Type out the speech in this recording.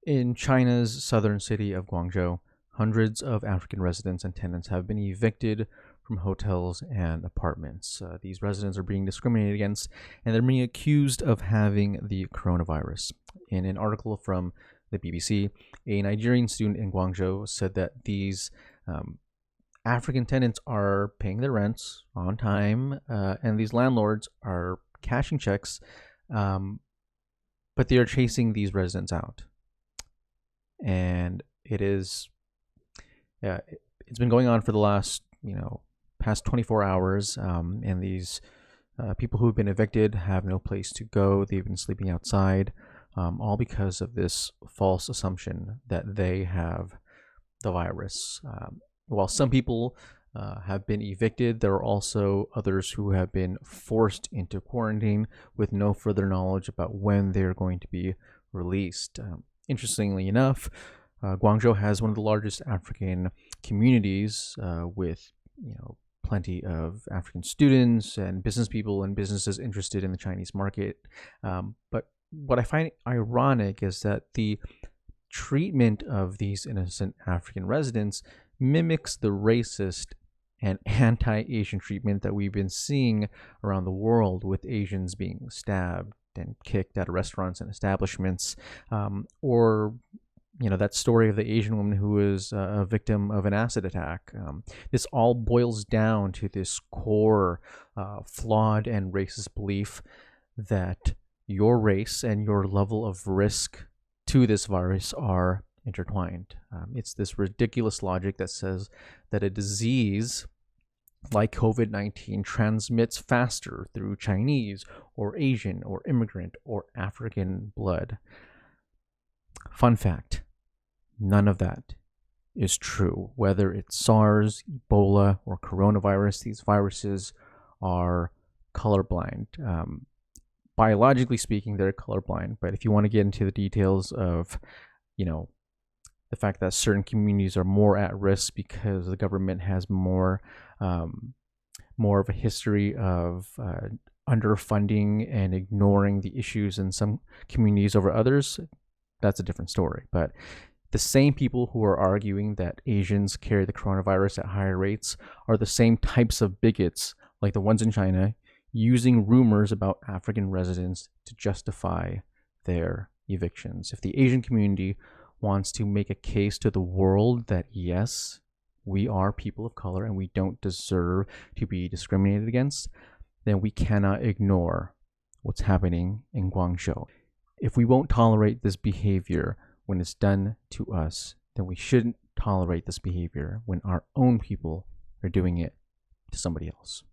In China's southern city of Guangzhou, hundreds of African residents and tenants have been evicted from hotels and apartments. These residents are being discriminated against, and they're being accused of having the coronavirus. In an article from the BBC, a Nigerian student in Guangzhou said that these African tenants are paying their rents on time, and these landlords are cashing checks, but they are chasing these residents out. And it's been going on for the last past 24 hours, and these people who've been evicted have no place to go. They've been sleeping outside, all because of this false assumption that they have the virus. While some people have been evicted, there are also others who have been forced into quarantine with no further knowledge about when they're going to be released. Interestingly enough, Guangzhou has one of the largest African communities with plenty of African students and business people and businesses interested in the Chinese market. But what I find ironic is that the treatment of these innocent African residents mimics the racist and anti-Asian treatment that we've been seeing around the world, with Asians being stabbed and kicked out of restaurants and establishments, or that story of the Asian woman who was a victim of an acid attack. This all boils down to this core flawed and racist belief that your race and your level of risk to this virus are intertwined. It's this ridiculous logic that says that a disease like COVID-19 transmits faster through Chinese or Asian or immigrant or African blood. Fun fact, none of that is true. Whether it's SARS, Ebola, or coronavirus, these viruses are colorblind. Biologically speaking, they're colorblind, but if you want to get into the details of, the fact that certain communities are more at risk because the government has more of a history of underfunding and ignoring the issues in some communities over others, that's a different story. But the same people who are arguing that Asians carry the coronavirus at higher rates are the same types of bigots, like the ones in China, using rumors about African residents to justify their evictions. If the Asian community wants to make a case to the world that yes, we are people of color and we don't deserve to be discriminated against, then we cannot ignore what's happening in Guangzhou. If we won't tolerate this behavior when it's done to us, then we shouldn't tolerate this behavior when our own people are doing it to somebody else.